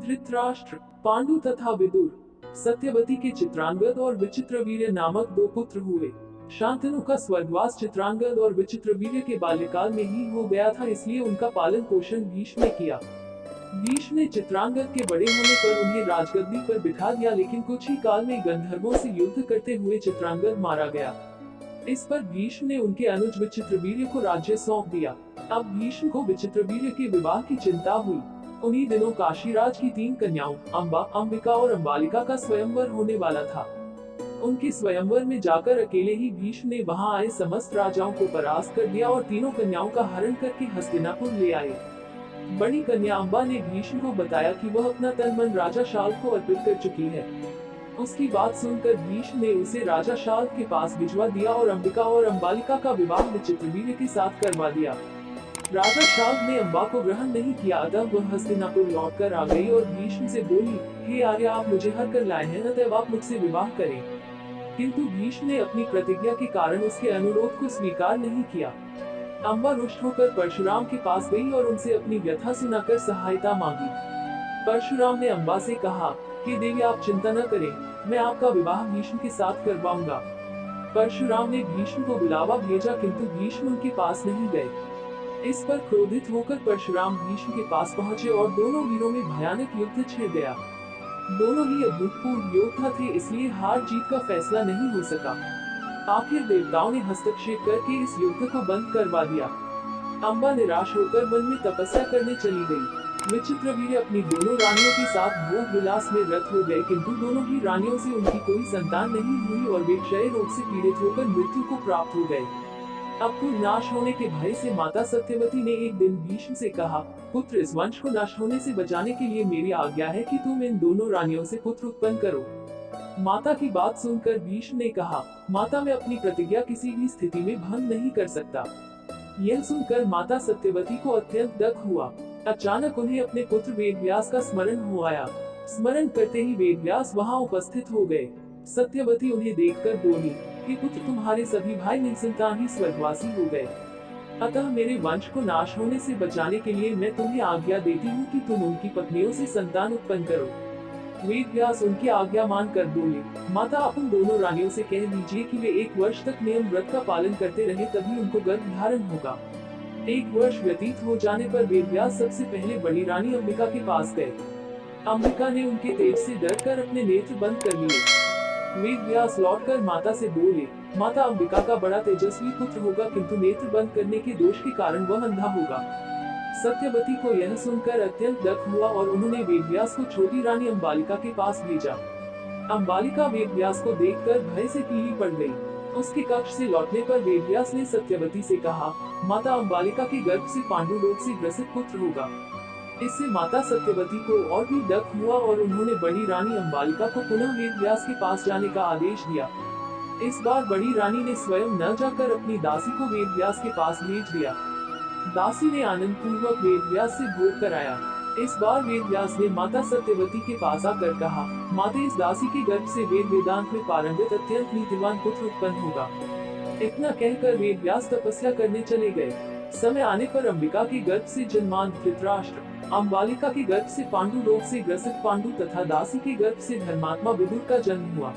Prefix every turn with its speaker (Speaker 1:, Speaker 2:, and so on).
Speaker 1: धृतराष्ट्र, पांडु तथा विदुर, सत्यवती के चित्रांगद और विचित्रवीर्य नामक दो पुत्र हुए। शांतनु का स्वर्गवास चित्रांगद और विचित्रवीर्य के बाल्यकाल में ही हो गया था, इसलिए उनका पालन पोषण भीष्म ने किया। भीष्म ने चित्रांगद के बड़े होने पर उन्हें राजगद्दी पर बिठा दिया, लेकिन कुछ ही काल में गंधर्वों से युद्ध करते हुए चित्रांगद मारा गया। इस पर भीष्म ने उनके अनुज विचित्रवीर्य को राज्य सौंप दिया। अब भीष्म को विचित्रवीर्य के विवाह की चिंता हुई। उन्हीं दिनों काशीराज की 3 कन्याओं अंबा, अंबिका और अंबालिका का स्वयंवर होने वाला था। उनके स्वयंवर में जाकर अकेले ही भीष्म ने वहां आए समस्त राजाओं को परास्त कर दिया और तीनों कन्याओं का हरण करके हस्तिनापुर ले आए। बड़ी कन्या अंबा ने भीष्म को बताया कि वह अपना तन मन राजा शाल्व को अर्पित कर चुकी है। उसकी बात सुनकर भीष्म ने उसे राजा शाल्व के पास भिजवा दिया और अंबिका और अंबालिका का विवाह विचित्रवीर्य के साथ करवा दिया। राजा शाल्व ने अंबा को ग्रहण नहीं किया, अतः वह हस्तिनापुर लौट कर आ गई और भीष्म से बोली, हे आर्य, आप मुझे हर कर लाए हैं, अतः आप मुझसे विवाह करें। किंतु भीष्म ने अपनी प्रतिज्ञा के कारण उसके अनुरोध को स्वीकार नहीं किया। अंबा रुष्ट होकर परशुराम के पास गई और उनसे अपनी व्यथा सुनाकर सहायता मांगी। परशुराम ने अंबा से कहा कि देवी, आप चिंता न करें, मैं आपका विवाह भीष्म के साथ करवाऊंगा। परशुराम ने भीष्म को बुलावा भेजा, किंतु भीष्म उनके पास नहीं गए। इस पर क्रोधित होकर परशुराम भीष्म के पास पहुंचे और दोनों वीरों में भयानक युद्ध छिड़ गया। दोनों ही अभूतपूर्व योद्धा थे, इसलिए हार जीत का फैसला नहीं हो सका। आखिर देवताओं ने हस्तक्षेप करके इस युद्ध को बंद करवा दिया। अंबा निराश होकर वन में तपस्या करने चली गई। विचित्रवीर्य अपनी दोनों रानियों के साथ भोग विलास में रत हो गए, किंतु दोनों ही रानियों से उनकी कोई संतान नहीं हुई और वे क्षय रोग से पीड़ित होकर मृत्यु को प्राप्त हो गए। अब कुल नाश होने के भय से माता सत्यवती ने एक दिन भीष्म से कहा, पुत्र, इस वंश को नाश होने से बचाने के लिए मेरी आज्ञा है कि तुम इन दोनों रानियों से पुत्र उत्पन्न करो। माता की बात सुनकर भीष्म ने कहा, माता, मैं अपनी प्रतिज्ञा किसी भी स्थिति में भंग नहीं कर सकता। यह सुनकर माता सत्यवती को अत्यंत दुख हुआ। अचानक उन्हें अपने पुत्र वेदव्यास का स्मरण हो आया। स्मरण करते ही वेदव्यास वहां उपस्थित हो गए। सत्यवती उन्हें देखकर बोली कि पुत्र, तुम्हारे सभी भाई निसंतान ही स्वर्गवासी हो गए, अतः मेरे वंश को नाश होने से बचाने के लिए मैं तुम्हें आज्ञा देती हूँ कि तुम उनकी पत्नियों से संतान उत्पन्न करो। वेदव्यास उनकी आज्ञा मानकर बोले, माता, आप उन दोनों रानियों से कह दीजिए कि वे 1 वर्ष तक नियम व्रत का पालन करते रहे, तभी उनको गर्भ धारण होगा। 1 वर्ष व्यतीत हो जाने पर वेदव्यास सबसे पहले बड़ी रानी अंबिका के पास गए। अंबिका ने उनके तेज से डरकर अपने नेत्र बंद कर लिए। वेदव्यास लौटकर माता से बोले, माता, अंबिका का बड़ा तेजस्वी पुत्र होगा, किंतु नेत्र बंद करने के दोष के कारण वह अंधा होगा। सत्यवती को यह सुनकर अत्यंत दुख हुआ और उन्होंने वेदव्यास को छोटी रानी अंबालिका के पास भेजा। अंबालिका वेदव्यास को देखकर भय से पीली पड़ गई। उसके कक्ष से लौटने पर वेदव्यास ने सत्यवती से कहा, माता, अंबालिका के गर्भ से पांडु लोक से ग्रसित पुत्र होगा। इससे माता सत्यवती को और भी दुख हुआ और उन्होंने बड़ी रानी अंबालिका को पुनः वेदव्यास के पास जाने का आदेश दिया। इस बार बड़ी रानी ने स्वयं न जाकर अपनी दासी को वेदव्यास के पास भेज दिया। दासी ने आनंद पूर्वक वेदव्यास से भोग कराया। इस बार वेदव्यास ने माता सत्यवती के पास आकर कहा, माता, इस दासी के गर्भ से वेद वेदांत में पारंगत अत्यंत नीतिवान पुत्र उत्पन्न होगा। इतना कहकर वेदव्यास तपस्या करने चले गए। समय आने पर अंबिका के गर्भ से जन्मान धृतराष्ट्र, अंबालिका के गर्भ से पांडु लोक से ग्रसित पांडु तथा दासी के गर्भ से धर्मात्मा विदुर का जन्म हुआ।